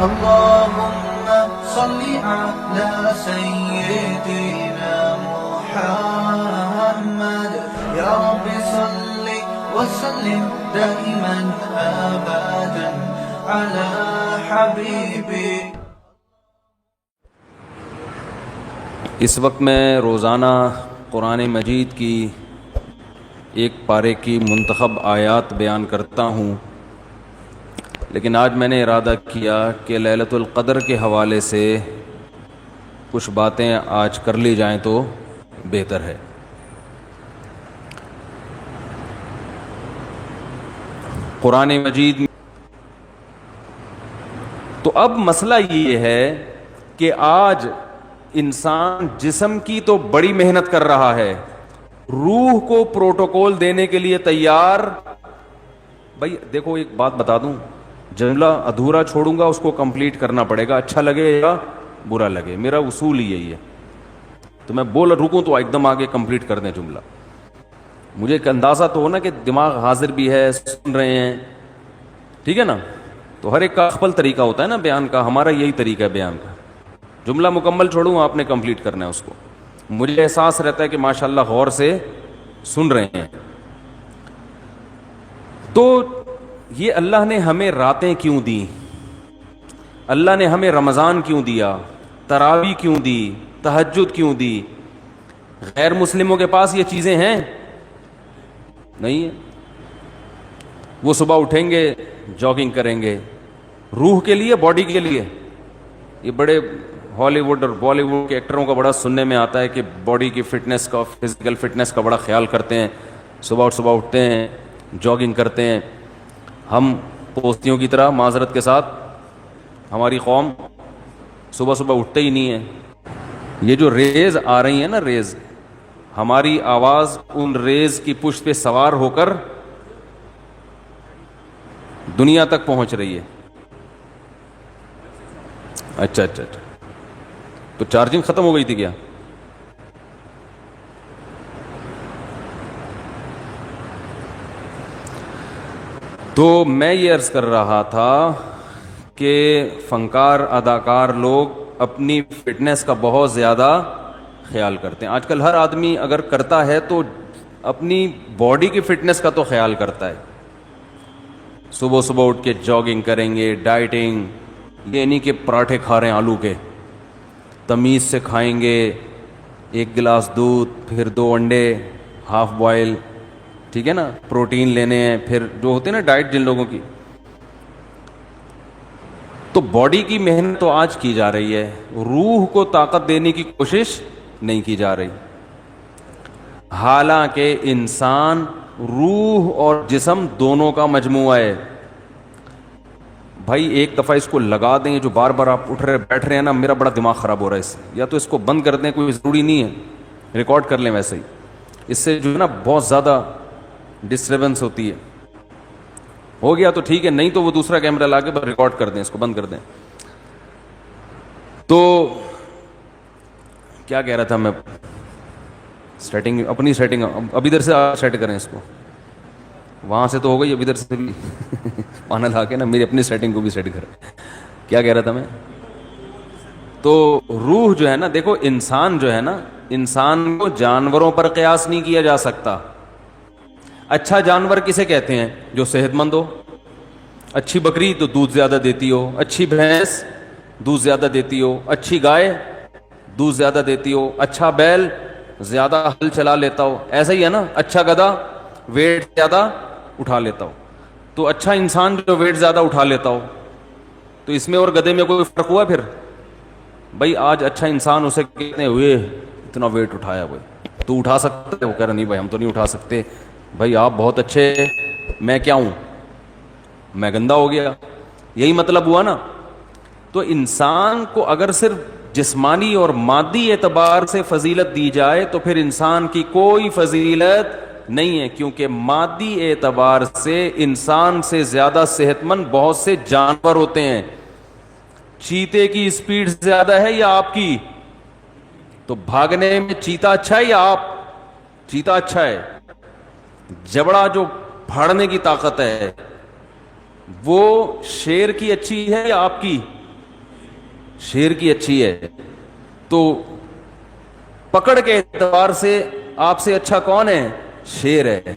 اللهم صل على سيدنا محمد يا رب صل وسلم دائما أبدا على حبيبي. اس وقت میں روزانہ قرآن مجید کی ایک پارے کی منتخب آیات بیان کرتا ہوں، لیکن آج میں نے ارادہ کیا کہ لیلۃ القدر کے حوالے سے کچھ باتیں آج کر لی جائیں تو بہتر ہے. قرآن مجید تو اب مسئلہ یہ ہے کہ آج انسان جسم کی تو بڑی محنت کر رہا ہے، روح کو پروٹوکول دینے کے لیے تیار. بھائی دیکھو ایک بات بتا دوں، جملہ ادھورا چھوڑوں گا اس کو کمپلیٹ کرنا پڑے گا، اچھا لگے یا برا لگے، میرا اصول ہی یہی ہے. تو میں بول رکوں تو ایک دم آگے کمپلیٹ کر دیں جملہ. مجھے ایک اندازہ تو ہو نا کہ دماغ حاضر بھی ہے، سن رہے ہیں، ٹھیک ہے نا. تو ہر ایک کا اپنا طریقہ ہوتا ہے نا بیان کا، ہمارا یہی طریقہ ہے بیان کا. جملہ مکمل چھوڑوں آپ نے کمپلیٹ کرنا ہے اس کو. مجھے احساس رہتا ہے کہ ماشاءاللہ غور سے سن رہے ہیں. تو یہ اللہ نے ہمیں راتیں کیوں دی، اللہ نے ہمیں رمضان کیوں دیا، تراویح کیوں دی، تہجد کیوں دی؟ غیر مسلموں کے پاس یہ چیزیں ہیں؟ نہیں ہے. وہ صبح اٹھیں گے، جاگنگ کریں گے، روح کے لیے، باڈی کے لیے. یہ بڑے ہالی ووڈ اور بالی ووڈ کے ایکٹروں کا بڑا سننے میں آتا ہے کہ باڈی کی فٹنس کا، فزیکل فٹنس کا بڑا خیال کرتے ہیں، صبح اٹھتے ہیں، جاگنگ کرتے ہیں. ہم پوستیوں کی طرح معذرت کے ساتھ ہماری قوم صبح اٹھتے ہی نہیں ہے. یہ جو ریز آ رہی ہیں نا، ریز، ہماری آواز ان ریز کی پشت پہ سوار ہو کر دنیا تک پہنچ رہی ہے. اچھا تو چارجنگ ختم ہو گئی تھی کیا؟ تو میں یہ عرض کر رہا تھا کہ فنکار، اداکار لوگ اپنی فٹنس کا بہت زیادہ خیال کرتے ہیں. آج کل ہر آدمی اگر کرتا ہے تو اپنی باڈی کی فٹنس کا تو خیال کرتا ہے. صبح اٹھ کے جاگنگ کریں گے، ڈائٹنگ، یہ نہیں کہ پراٹھے کھا رہے ہیں آلو کے، تمیز سے کھائیں گے. 1 گلاس دودھ، پھر 2 انڈے ہاف بوائل، ٹھیک ہے نا، پروٹین لینے ہیں. پھر جو ہوتے ہیں نا ڈائٹ جن لوگوں کی، تو باڈی کی محنت تو آج کی جا رہی ہے، روح کو طاقت دینے کی کوشش نہیں کی جا رہی. حالانکہ انسان روح اور جسم دونوں کا مجموعہ ہے. بھائی ایک دفعہ اس کو لگا دیں، جو بار بار آپ اٹھ رہے بیٹھ رہے ہیں نا، میرا بڑا دماغ خراب ہو رہا ہے اس سے. یا تو اس کو بند کر دیں، کوئی ضروری نہیں ہے، ریکارڈ کر لیں ویسے ہی. اس سے جو ہے نا بہت زیادہ ڈسٹربنس ہوتی ہے. ہو گیا تو ٹھیک ہے، نہیں تو وہ دوسرا کیمرہ لا کے ریکارڈ کر دیں، اس کو بند کر دیں. تو کیا کہہ رہا تھا میں؟ سیٹنگ، اپنی سیٹنگ اب ادھر سے سیٹ کریں اس کو. وہاں سے تو ہو گئی، اب ادھر سے بھی پانا لا کے نا میری اپنی سیٹنگ کو بھی سیٹ کریں. کیا کہہ رہا تھا میں؟ تو روح جو ہے نا، دیکھو انسان جو ہے نا، انسان کو جانوروں پر قیاس نہیں کیا جا سکتا. اچھا جانور کسے کہتے ہیں؟ جو صحت مند ہو. اچھی بکری تو دودھ زیادہ دیتی ہو، اچھی بھینس دودھ زیادہ دیتی ہو، اچھی گائے دودھ زیادہ دیتی ہو، اچھا بیل زیادہ ہل چلا لیتا ہو. ایسا ہی ہے نا، اچھا گدھا ویٹ زیادہ اٹھا لیتا ہو. تو اچھا انسان جو ویٹ زیادہ اٹھا لیتا ہو، تو اس میں اور گدھے میں کوئی فرق ہوا پھر؟ بھائی آج اچھا انسان اسے کہتے ہیں ہوئے اتنا ویٹ اٹھایا، ہوئے تو اٹھا سکتا ہے؟ وہ کہہ رہا نہیں بھائی ہم تو نہیں اٹھا سکتے. بھائی آپ بہت اچھے، میں کیا ہوں؟ میں گندا ہو گیا. یہی مطلب ہوا نا. تو انسان کو اگر صرف جسمانی اور مادی اعتبار سے فضیلت دی جائے تو پھر انسان کی کوئی فضیلت نہیں ہے، کیونکہ مادی اعتبار سے انسان سے زیادہ صحت مند بہت سے جانور ہوتے ہیں. چیتے کی اسپیڈ زیادہ ہے یا آپ کی؟ تو بھاگنے میں چیتا اچھا ہے یا آپ؟ چیتا اچھا ہے. جبڑا جو پھاڑنے کی طاقت ہے، وہ شیر کی اچھی ہے یا آپ کی؟ شیر کی اچھی ہے. تو پکڑ کے اعتبار سے آپ سے اچھا کون ہے؟ شیر ہے.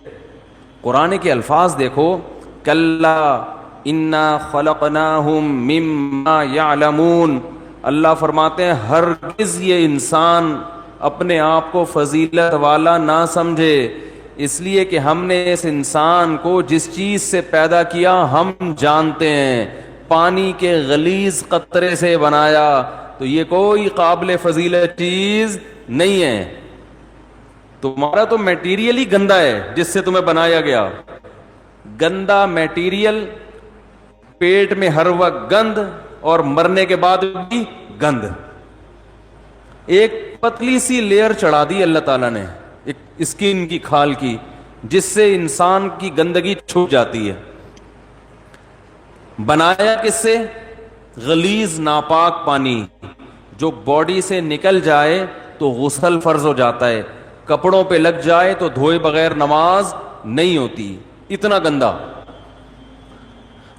قرآن کے الفاظ دیکھو، کلا انا خلقناہم مما یعلمون. اللہ فرماتے ہیں ہرگز یہ انسان اپنے آپ کو فضیلت والا نہ سمجھے، اس لیے کہ ہم نے اس انسان کو جس چیز سے پیدا کیا ہم جانتے ہیں. پانی کے غلیظ قطرے سے بنایا تو یہ کوئی قابل فضیلت چیز نہیں ہے. تمہارا تو میٹیریل ہی گندا ہے جس سے تمہیں بنایا گیا. گندا میٹیریل، پیٹ میں ہر وقت گند، اور مرنے کے بعد بھی گند. ایک پتلی سی لیئر چڑھا دی اللہ تعالیٰ نے ایک اسکن کی، کھال کی، جس سے انسان کی گندگی چھپ جاتی ہے. بنایا کس سے؟ غلیظ ناپاک پانی جو باڈی سے نکل جائے تو غسل فرض ہو جاتا ہے، کپڑوں پہ لگ جائے تو دھوئے بغیر نماز نہیں ہوتی، اتنا گندا.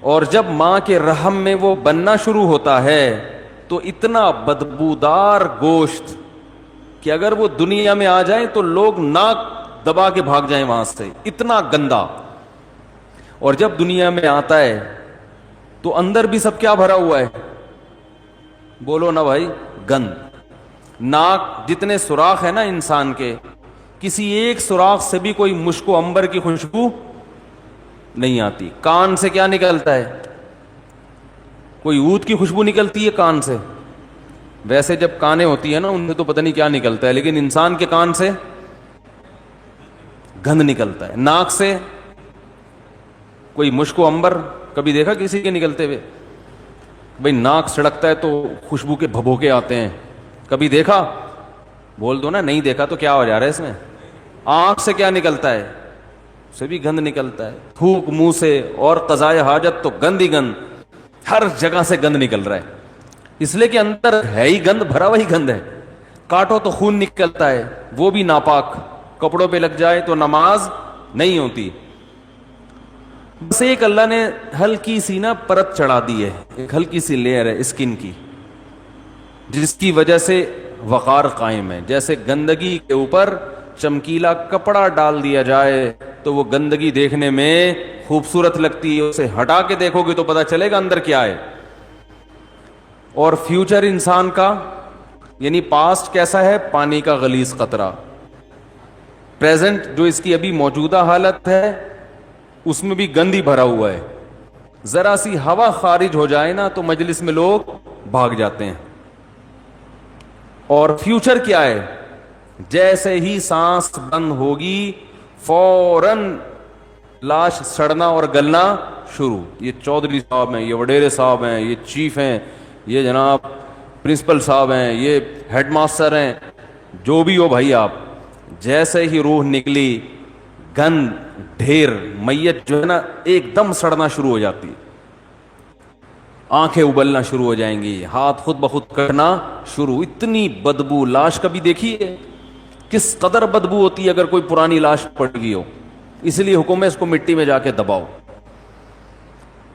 اور جب ماں کے رحم میں وہ بننا شروع ہوتا ہے تو اتنا بدبودار گوشت کہ اگر وہ دنیا میں آ جائیں تو لوگ ناک دبا کے بھاگ جائیں وہاں سے، اتنا گندا. اور جب دنیا میں آتا ہے تو اندر بھی سب کیا بھرا ہوا ہے؟ بولو نا بھائی، گند. ناک جتنے سوراخ ہے نا انسان کے، کسی ایک سوراخ سے بھی کوئی مشک و عنبر کی خوشبو نہیں آتی. کان سے کیا نکلتا ہے؟ کوئی عود کی خوشبو نکلتی ہے کان سے. ویسے جب کانیں ہوتی ہیں نا ان سے تو پتہ نہیں کیا نکلتا ہے، لیکن انسان کے کان سے گند نکلتا ہے. ناک سے کوئی مشک و عنبر کبھی دیکھا کسی کے نکلتے ہوئے؟ بھئی ناک سڑکتا ہے تو خوشبو کے بھبوکے آتے ہیں، کبھی دیکھا؟ بول دو نا نہیں دیکھا. تو کیا ہو جا رہا ہے اس میں؟ آنکھ سے کیا نکلتا ہے؟ سے بھی گند نکلتا ہے. تھوک منہ سے اور قضائے حاجت تو گند ہی گند، ہر جگہ سے گند نکل رہا ہے. اس لیے کہ اندر ہے ہی گند، بھرا وہی گند ہے. کاٹو تو خون نکلتا ہے، وہ بھی ناپاک. کپڑوں پہ لگ جائے تو نماز نہیں ہوتی. بس ایک اللہ نے ہلکی سی نا پرت چڑھا دی ہے، ایک ہلکی سی لیئر ہے اسکن کی، جس کی وجہ سے وقار قائم ہے. جیسے گندگی کے اوپر چمکیلا کپڑا ڈال دیا جائے تو وہ گندگی دیکھنے میں خوبصورت لگتی ہے، اسے ہٹا کے دیکھو گے تو پتا چلے گا اندر کیا ہے. اور فیوچر انسان کا یعنی پاسٹ کیسا ہے؟ پانی کا غلیظ قطرہ. پریزنٹ جو اس کی ابھی موجودہ حالت ہے اس میں بھی گند ہی بھرا ہوا ہے. ذرا سی ہوا خارج ہو جائے نا تو مجلس میں لوگ بھاگ جاتے ہیں. اور فیوچر کیا ہے؟ جیسے ہی سانس بند ہوگی فوراً لاش سڑنا اور گلنا شروع. یہ چودھری صاحب ہیں، یہ وڈیرے صاحب ہیں، یہ چیف ہیں، یہ جناب پرنسپل صاحب ہیں، یہ ہیڈ ماسٹر ہیں، جو بھی ہو بھائی آپ. جیسے ہی روح نکلی گند ڈھیر، میت جو ہے نا ایک دم سڑنا شروع ہو جاتی، آنکھیں ابلنا شروع ہو جائیں گی، ہاتھ خود بخود کٹنا شروع. اتنی بدبو لاش کبھی دیکھی ہے؟ کس قدر بدبو ہوتی ہے اگر کوئی پرانی لاش پڑ گئی ہو. اس لیے حکم ہے اس کو مٹی میں جا کے دباؤ.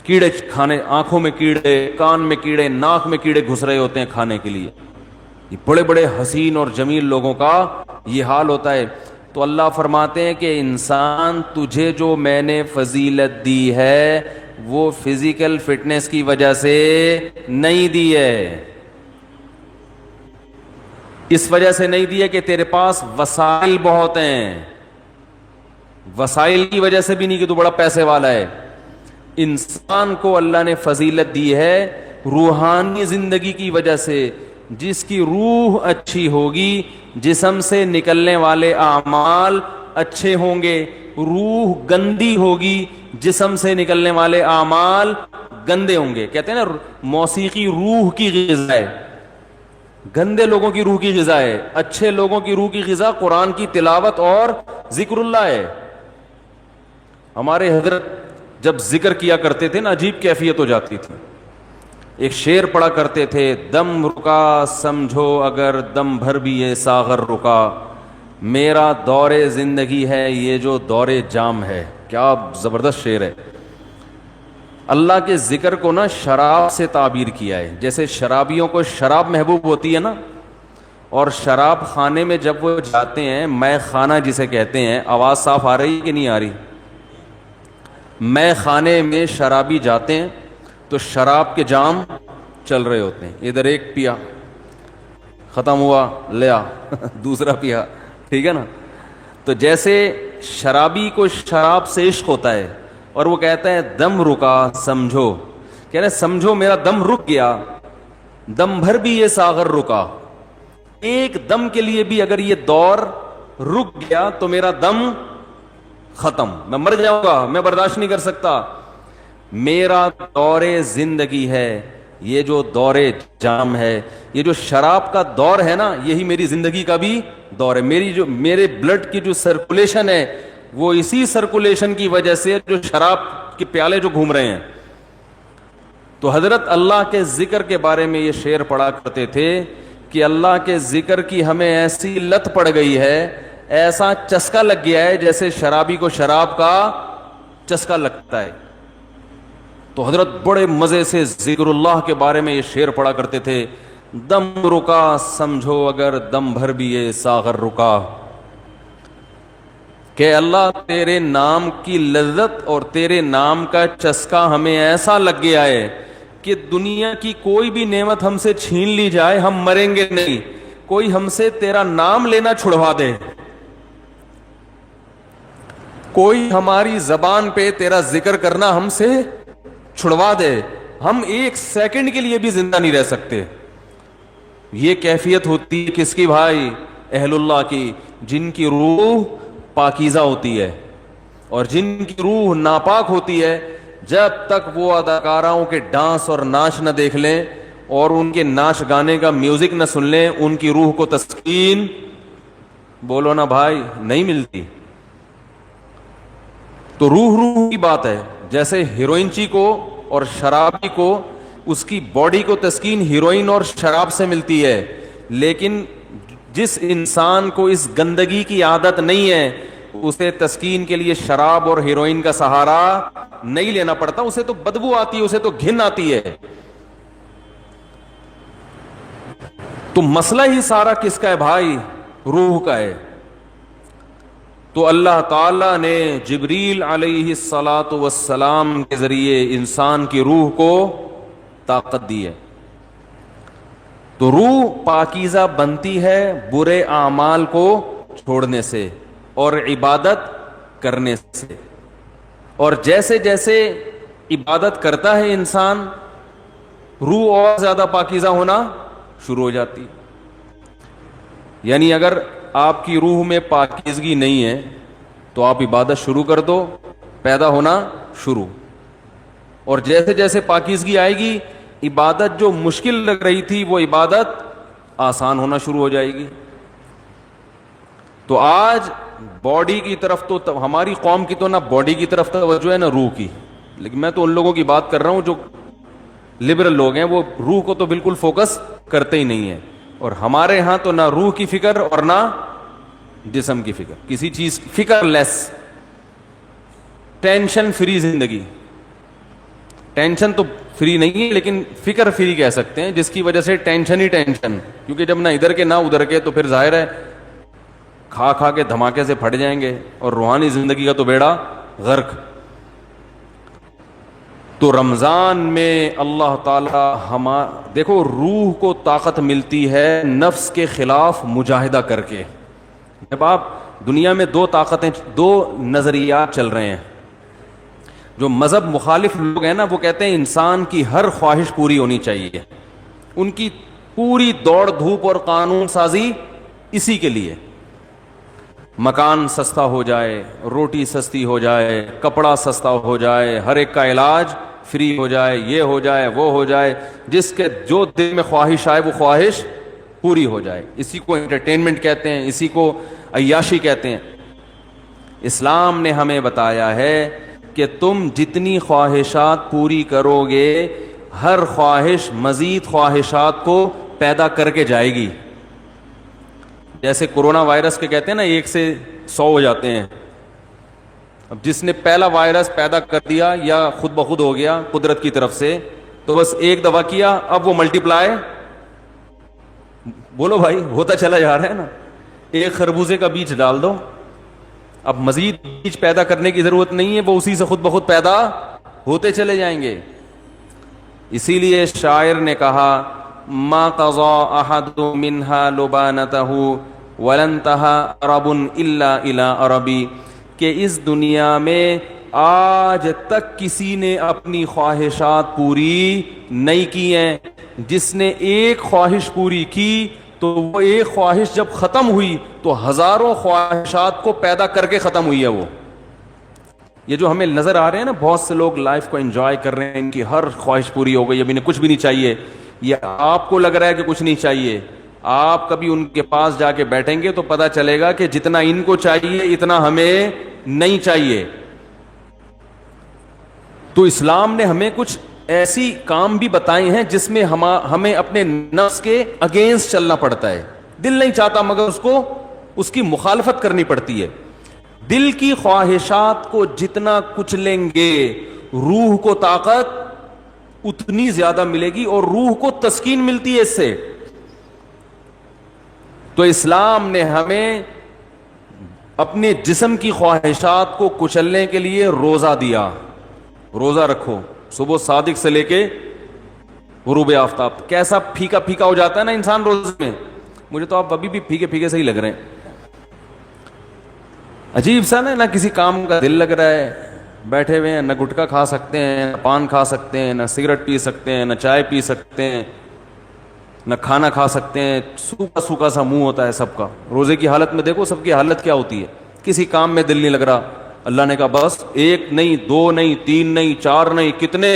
کیڑے کھانے، آنکھوں میں کیڑے، کان میں کیڑے، ناک میں کیڑے گھس رہے ہوتے ہیں کھانے کے لیے. یہ بڑے بڑے حسین اور جمیل لوگوں کا یہ حال ہوتا ہے. تو اللہ فرماتے ہیں کہ انسان تجھے جو میں نے فضیلت دی ہے وہ فزیکل فٹنس کی وجہ سے نہیں دی ہے، اس وجہ سے نہیں دی ہے کہ تیرے پاس وسائل بہت ہیں. وسائل کی وجہ سے بھی نہیں کہ تو بڑا پیسے والا ہے. انسان کو اللہ نے فضیلت دی ہے روحانی زندگی کی وجہ سے. جس کی روح اچھی ہوگی جسم سے نکلنے والے اعمال اچھے ہوں گے. روح گندی ہوگی جسم سے نکلنے والے اعمال گندے ہوں گے. کہتے ہیں نا موسیقی روح کی غذا ہے، گندے لوگوں کی روح کی غذا ہے. اچھے لوگوں کی روح کی غذا قرآن کی تلاوت اور ذکر اللہ ہے. ہمارے حضرت جب ذکر کیا کرتے تھے نا عجیب کیفیت ہو جاتی تھی. ایک شعر پڑھا کرتے تھے، دم رکا سمجھو اگر دم بھر بھی یہ ساغر رکا، میرا دور زندگی ہے یہ جو دور جام ہے. کیا زبردست شعر ہے. اللہ کے ذکر کو نا شراب سے تعبیر کیا ہے. جیسے شرابیوں کو شراب محبوب ہوتی ہے نا, اور شراب خانے میں جب وہ جاتے ہیں, میں خانہ جسے کہتے ہیں, آواز صاف آ رہی ہے کہ نہیں آ رہی؟ میں خانے میں شرابی جاتے ہیں تو شراب کے جام چل رہے ہوتے ہیں, ادھر ایک پیا, ختم ہوا, لیا دوسرا پیا, ٹھیک ہے نا. تو جیسے شرابی کو شراب سے عشق ہوتا ہے اور وہ کہتا ہے دم رکا سمجھو, کہہ رہے سمجھو میرا دم رک گیا, دم بھر بھی یہ ساغر رکا, ایک دم کے لیے بھی اگر یہ دور رک گیا تو میرا دم ختم, میں مر جاؤں گا, میں برداشت نہیں کر سکتا. میرا دور زندگی ہے, یہ جو دور جام ہے, یہ جو شراب کا دور ہے نا, یہی میری زندگی کا بھی دور ہے. میرے بلڈ کی جو سرکولیشن ہے وہ اسی سرکولیشن کی وجہ سے جو شراب کے پیالے جو گھوم رہے ہیں. تو حضرت اللہ کے ذکر کے بارے میں یہ شعر پڑھا کرتے تھے کہ اللہ کے ذکر کی ہمیں ایسی لت پڑ گئی ہے, ایسا چسکا لگ گیا ہے جیسے شرابی کو شراب کا چسکا لگتا ہے. تو حضرت بڑے مزے سے ذکر اللہ کے بارے میں یہ شعر پڑھا کرتے تھے, دم رکا سمجھو اگر دم بھر بھی یہ ساغر رکا, کہ اللہ تیرے نام کی لذت اور تیرے نام کا چسکا ہمیں ایسا لگ گیا ہے کہ دنیا کی کوئی بھی نعمت ہم سے چھین لی جائے ہم مریں گے نہیں, کوئی ہم سے تیرا نام لینا چھڑوا دے, کوئی ہماری زبان پہ تیرا ذکر کرنا ہم سے چھڑوا دے, ہم ایک سیکنڈ کے لیے بھی زندہ نہیں رہ سکتے. یہ کیفیت ہوتی ہے کس کی بھائی؟ اہل اللہ کی, جن کی روح پاکیزہ ہوتی ہے, اور جن کی روح ناپاک ہوتی ہے جب تک وہ اداکاراؤں کے ڈانس اور ناچ نہ دیکھ لیں اور ان کے ناچ گانے کا میوزک نہ سن لیں, ان کی روح کو تسکین بولو نا بھائی نہیں ملتی. تو روح کی بات ہے. جیسے ہیروئنچی کو اور شرابی کو اس کی باڈی کو تسکین ہیروئن اور شراب سے ملتی ہے, لیکن جس انسان کو اس گندگی کی عادت نہیں ہے اسے تسکین کے لیے شراب اور ہیروئن کا سہارا نہیں لینا پڑتا, اسے تو بدبو آتی ہے, اسے تو گھن آتی ہے. تو مسئلہ ہی سارا کس کا ہے بھائی؟ روح کا ہے. تو اللہ تعالیٰ نے جبریل علیہ الصلاۃ والسلام کے ذریعے انسان کی روح کو طاقت دی ہے. تو روح پاکیزہ بنتی ہے برے اعمال کو چھوڑنے سے اور عبادت کرنے سے, اور جیسے جیسے عبادت کرتا ہے انسان روح اور زیادہ پاکیزہ ہونا شروع ہو جاتی. یعنی اگر آپ کی روح میں پاکیزگی نہیں ہے تو آپ عبادت شروع کر دو, پیدا ہونا شروع, اور جیسے جیسے پاکیزگی آئے گی عبادت جو مشکل لگ رہی تھی وہ عبادت آسان ہونا شروع ہو جائے گی. تو آج باڈی کی طرف تو ہماری قوم کی تو نہ باڈی کی طرف توجہ ہے نہ روح کی, لیکن میں تو ان لوگوں کی بات کر رہا ہوں جو لبرل لوگ ہیں, وہ روح کو تو بالکل فوکس کرتے ہی نہیں ہیں. اور ہمارے ہاں تو نہ روح کی فکر اور نہ جسم کی فکر, کسی چیز فکر لیس, ٹینشن فری زندگی. ٹینشن تو فری نہیں ہے لیکن فکر فری کہہ سکتے ہیں, جس کی وجہ سے ٹینشن ہی ٹینشن, کیونکہ جب نہ ادھر کے نہ ادھر کے تو پھر ظاہر ہے کھا کھا کے دھماکے سے پھٹ جائیں گے, اور روحانی زندگی کا تو بیڑا غرق. تو رمضان میں اللہ تعالی دیکھو روح کو طاقت ملتی ہے نفس کے خلاف مجاہدہ کر کے. جب آپ دنیا میں دو نظریات چل رہے ہیں, جو مذہب مخالف لوگ ہیں نا وہ کہتے ہیں انسان کی ہر خواہش پوری ہونی چاہیے, ان کی پوری دوڑ دھوپ اور قانون سازی اسی کے لیے, مکان سستا ہو جائے, روٹی سستی ہو جائے, کپڑا سستا ہو جائے, ہر ایک کا علاج فری ہو جائے, یہ ہو جائے وہ ہو جائے, جس کے جو دل میں خواہش آئے وہ خواہش پوری ہو جائے. اسی کو انٹرٹینمنٹ کہتے ہیں, اسی کو عیاشی کہتے ہیں. اسلام نے ہمیں بتایا ہے کہ تم جتنی خواہشات پوری کرو گے ہر خواہش مزید خواہشات کو پیدا کر کے جائے گی. جیسے کورونا وائرس کے کہتے ہیں نا 1 سے 100 ہو جاتے ہیں, اب جس نے پہلا وائرس پیدا کر دیا یا خود بخود ہو گیا قدرت کی طرف سے, تو بس ایک دفعہ کیا, اب وہ ملٹی پلائی, بولو بھائی, ہوتا چلا جا رہا ہے نا. ایک خربوزے کا بیج ڈال دو, اب مزید بیج پیدا کرنے کی ضرورت نہیں ہے, وہ اسی سے خود بخود پیدا ہوتے چلے جائیں گے. اسی لیے شاعر نے کہا ما قضا احد منها لبانته ولن تها عرب الا الى عربی, کہ اس دنیا میں آج تک کسی نے اپنی خواہشات پوری نہیں کی ہیں. جس نے ایک خواہش پوری کی تو وہ ایک خواہش جب ختم ہوئی تو ہزاروں خواہشات کو پیدا کر کے ختم ہوئی ہے. وہ یہ جو ہمیں نظر آ رہے ہیں نا, بہت سے لوگ لائف کو انجوائے کر رہے ہیں, ان کی ہر خواہش پوری ہو گئی, اب انہیں کچھ بھی نہیں چاہیے. یہ آپ کو لگ رہا ہے کہ کچھ نہیں چاہیے, آپ کبھی ان کے پاس جا کے بیٹھیں گے تو پتا چلے گا کہ جتنا ان کو چاہیے اتنا ہمیں نہیں چاہیے. تو اسلام نے ہمیں کچھ ایسی کام بھی بتائے ہیں جس میں ہمیں اپنے نفس کے اگینسٹ چلنا پڑتا ہے. دل نہیں چاہتا مگر اس کی مخالفت کرنی پڑتی ہے. دل کی خواہشات کو جتنا کچلیں گے روح کو طاقت اتنی زیادہ ملے گی, اور روح کو تسکین ملتی ہے اس سے. تو اسلام نے ہمیں اپنے جسم کی خواہشات کو کچلنے کے لیے روزہ دیا. روزہ رکھو صبح صادق سے لے کے غروب آفتاب. کیسا پھیکا پھیکا ہو جاتا ہے نا انسان روزے میں, مجھے تو آپ ابھی بھی پھیکے پھیکے سے ہی لگ رہے ہیں. عجیب سا نا, نہ کسی کام کا دل لگ رہا ہے, بیٹھے ہوئے ہیں, نہ گٹکا کھا سکتے ہیں, نہ پان کھا سکتے ہیں, نہ سگریٹ پی سکتے ہیں, نہ چائے پی سکتے ہیں, نہ کھانا کھا سکتے ہیں. سوکھا سوکھا سا منہ ہوتا ہے سب کا. روزے کی حالت میں دیکھو سب کی حالت کیا ہوتی ہے, کسی کام میں دل نہیں لگ رہا. اللہ نے کہا بس 1 نہیں 2 نہیں 3 نہیں 4 نہیں, کتنے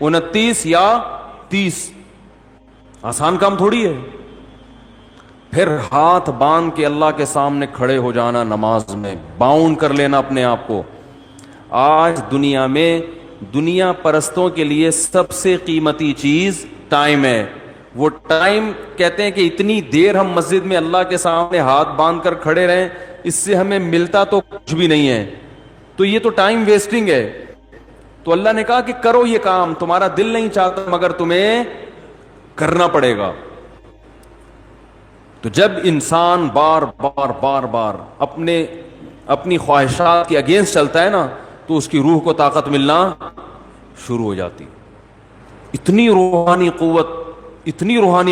29 یا 30. آسان کام تھوڑی ہے. پھر ہاتھ باندھ کے اللہ کے سامنے کھڑے ہو جانا نماز میں, باؤنڈ کر لینا اپنے آپ کو. آج دنیا میں دنیا پرستوں کے لیے سب سے قیمتی چیز ٹائم ہے. وہ ٹائم کہتے ہیں کہ اتنی دیر ہم مسجد میں اللہ کے سامنے ہاتھ باندھ کر کھڑے رہیں, اس سے ہمیں ملتا تو کچھ بھی نہیں ہے, تو یہ تو ٹائم ویسٹنگ ہے. تو اللہ نے کہا کہ کرو یہ کام, تمہارا دل نہیں چاہتا مگر تمہیں کرنا پڑے گا. تو جب انسان بار بار بار بار اپنی خواہشات کے اگینسٹ چلتا ہے نا, تو اس کی روح کو طاقت ملنا شروع ہو جاتی. اتنی روحانی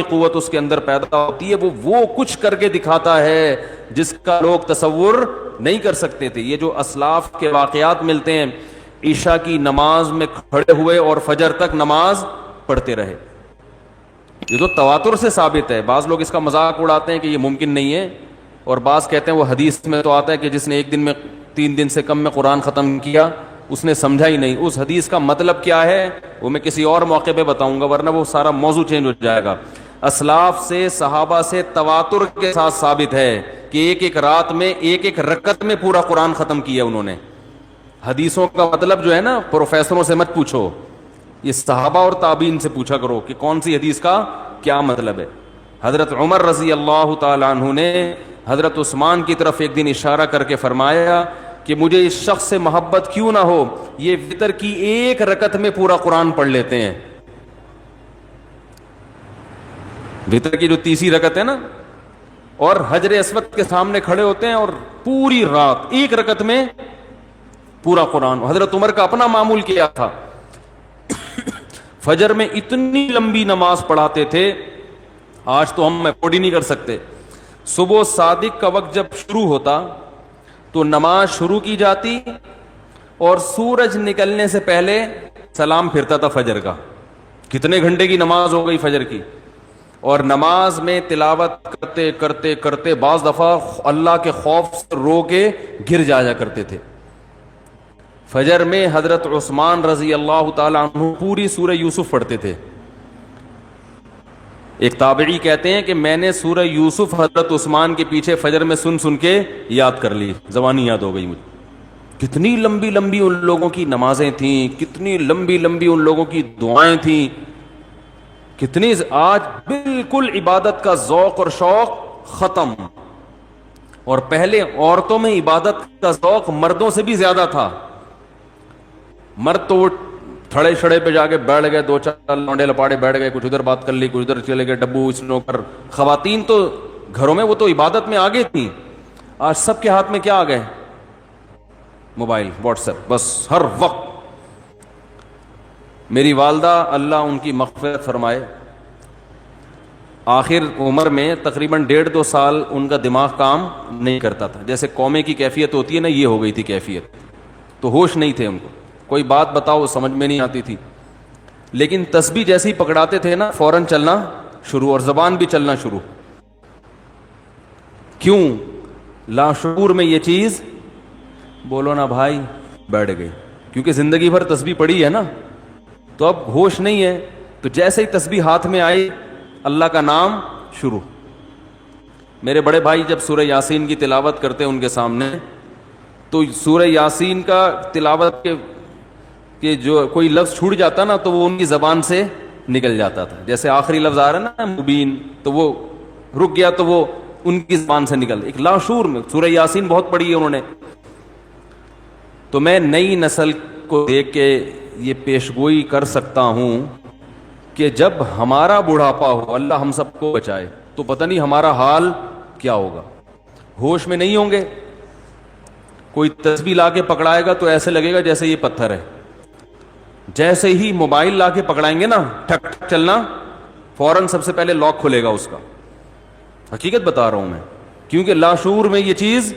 قوت اس کے اندر پیدا ہوتی ہے, وہ کچھ کر کے دکھاتا ہے جس کا لوگ تصور نہیں کر سکتے تھے. یہ جو اسلاف کے واقعات ملتے ہیں, عشاء کی نماز میں کھڑے ہوئے اور فجر تک نماز پڑھتے رہے, یہ تو تواتر سے ثابت ہے. بعض لوگ اس کا مذاق اڑاتے ہیں کہ یہ ممکن نہیں ہے, اور بعض کہتے ہیں وہ حدیث میں تو آتا ہے کہ جس نے ایک دن میں 3 دن سے کم میں قرآن ختم کیا اس نے سمجھا ہی نہیں. اس حدیث کا مطلب کیا ہے وہ میں کسی اور موقع پہ بتاؤں گا, ورنہ وہ سارا موضوع چینج ہو جائے گا. اسلاف سے صحابہ سے تواتر کے ساتھ ثابت ہے کہ ایک رات میں ایک رکعت میں پورا قرآن ختم کیا انہوں نے. حدیثوں کا مطلب جو ہے نا پروفیسروں سے مت پوچھو, یہ صحابہ اور تابعین سے پوچھا کرو کہ کون سی حدیث کا کیا مطلب ہے. حضرت عمر رضی اللہ تعالی عنہ نے حضرت عثمان کی طرف ایک دن اشارہ کر کے فرمایا کہ مجھے اس شخص سے محبت کیوں نہ ہو, یہ وتر کی 1 رکعت میں پورا قرآن پڑھ لیتے ہیں. وتر کی جو 30 رکعت ہے نا, اور حجر اسود کے سامنے کھڑے ہوتے ہیں اور پوری رات 1 رکعت میں پورا قرآن. حضرت عمر کا اپنا معمول کیا تھا, فجر میں اتنی لمبی نماز پڑھاتے تھے, آج تو ہم افورڈ ہی نہیں کر سکتے. صبح صادق کا وقت جب شروع ہوتا تو نماز شروع کی جاتی, اور سورج نکلنے سے پہلے سلام پھرتا تھا فجر کا. کتنے گھنٹے کی نماز ہو گئی فجر کی, اور نماز میں تلاوت کرتے کرتے کرتے بعض دفعہ اللہ کے خوف سے رو کے گر جایا کرتے تھے. فجر میں حضرت عثمان رضی اللہ تعالی عنہ پوری سورہ یوسف پڑھتے تھے. ایک تابعی کہتے ہیں کہ میں نے سورہ یوسف حضرت عثمان کے پیچھے فجر میں سن کے یاد کر لی, زبانی یاد ہو گئی مجھے. کتنی لمبی لمبی ان لوگوں کی نمازیں تھیں, کتنی لمبی لمبی ان لوگوں کی دعائیں تھیں, کتنی. آج بالکل عبادت کا ذوق اور شوق ختم. اور پہلے عورتوں میں عبادت کا ذوق مردوں سے بھی زیادہ تھا. مرد تو وہ تھڑے چھڑے پہ جا کے بیٹھ گئے, دو چار لونڈے لپاڑے بیٹھ گئے, کچھ ادھر بات کر لی, کچھ ادھر چلے گئے, ڈبو اسنوکر. خواتین تو گھروں میں وہ تو عبادت میں آگے تھیں. آج سب کے ہاتھ میں کیا آ گئے؟ موبائل, واٹس ایپ, بس ہر وقت. میری والدہ اللہ ان کی مغفرت فرمائے, آخر عمر میں تقریباً 1.5-2 سال ان کا دماغ کام نہیں کرتا تھا. جیسے قومے کی کیفیت ہوتی ہے نا, یہ ہو گئی تھی کیفیت. تو ہوش نہیں تھے ان کو, کوئی بات بتاؤ سمجھ میں نہیں آتی تھی. لیکن تسبیح جیسے ہی پکڑاتے تھے نا, فوراً چلنا شروع, اور زبان بھی چلنا شروع. کیوں؟ لاشعور میں یہ چیز, بولو نا بھائی, بیٹھ گئی. کیونکہ زندگی بھر تسبیح پڑھی ہے نا, تو اب ہوش نہیں ہے. تو جیسے ہی تسبیح ہاتھ میں آئی, اللہ کا نام شروع. میرے بڑے بھائی جب سورہ یاسین کی تلاوت کرتے ان کے سامنے, تو سورہ یاسین کا تلاوت کے جو کوئی لفظ چھوٹ جاتا نا, تو وہ ان کی زبان سے نکل جاتا تھا. جیسے آخری لفظ آ رہا ہے نا مبین, تو وہ رک گیا, تو وہ ان کی زبان سے نکل. ایک لاشعور میں سورہ یاسین بہت پڑھی ہے انہوں نے. تو میں نئی نسل کو دیکھ کے یہ پیشگوئی کر سکتا ہوں کہ جب ہمارا بڑھاپا ہو, اللہ ہم سب کو بچائے, تو پتہ نہیں ہمارا حال کیا ہوگا. ہوش میں نہیں ہوں گے. کوئی تسبیح لا کے پکڑائے گا تو ایسے لگے گا جیسے یہ پتھر ہے. جیسے ہی موبائل لا کے پکڑائیں گے نا, ٹھک ٹھک چلنا, فوراً سب سے پہلے لاک کھلے گا اس کا. حقیقت بتا رہا ہوں میں, کیونکہ لاشعور میں یہ چیز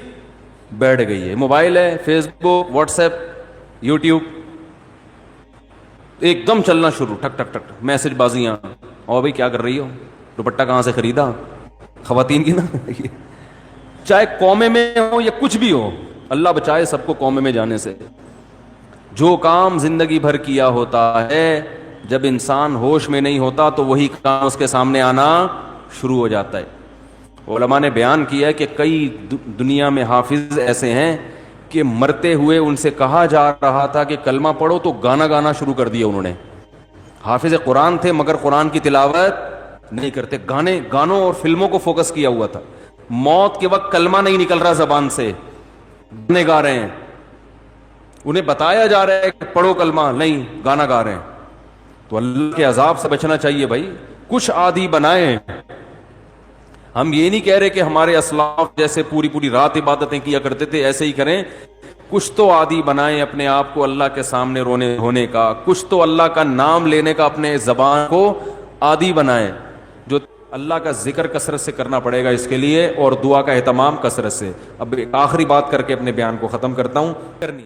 بیٹھ گئی ہے. موبائل ہے, فیس بک, واٹس ایپ, یوٹیوب, ایک دم چلنا شروع, ٹھک ٹھک ٹھک, میسج بازیاں. اور بھائی کیا کر رہی ہو, دوپٹہ کہاں سے خریدا, خواتین کی نا. چاہے قومے میں ہو یا کچھ بھی ہو, اللہ بچائے سب کو قومے میں جانے سے. جو کام زندگی بھر کیا ہوتا ہے, جب انسان ہوش میں نہیں ہوتا تو وہی کام اس کے سامنے آنا شروع ہو جاتا ہے. علماء نے بیان کیا ہے کہ کئی دنیا میں حافظ ایسے ہیں کہ مرتے ہوئے ان سے کہا جا رہا تھا کہ کلمہ پڑھو, تو گانا شروع کر دیا انہوں نے. حافظ قرآن تھے مگر قرآن کی تلاوت نہیں کرتے, گانوں اور فلموں کو فوکس کیا ہوا تھا. موت کے وقت کلمہ نہیں نکل رہا زبان سے, گانے گا رہے ہیں. انہیں بتایا جا رہا ہے کہ پڑھو کلمہ, نہیں, گانا گا رہے ہیں. تو اللہ کے عذاب سے بچنا چاہیے بھائی. کچھ عادی بنائیں. ہم یہ نہیں کہہ رہے کہ ہمارے اسلاف جیسے پوری رات عبادتیں کیا کرتے تھے ایسے ہی کریں. کچھ تو عادی بنائیں اپنے آپ کو اللہ کے سامنے رونے ہونے کا, کچھ تو اللہ کا نام لینے کا اپنے زبان کو عادی بنائیں. جو اللہ کا ذکر کثرت سے کرنا پڑے گا اس کے لیے, اور دعا کا اہتمام کثرت سے. اب ایک آخری بات کر کے اپنے بیان کو ختم کرتا ہوں. کرنی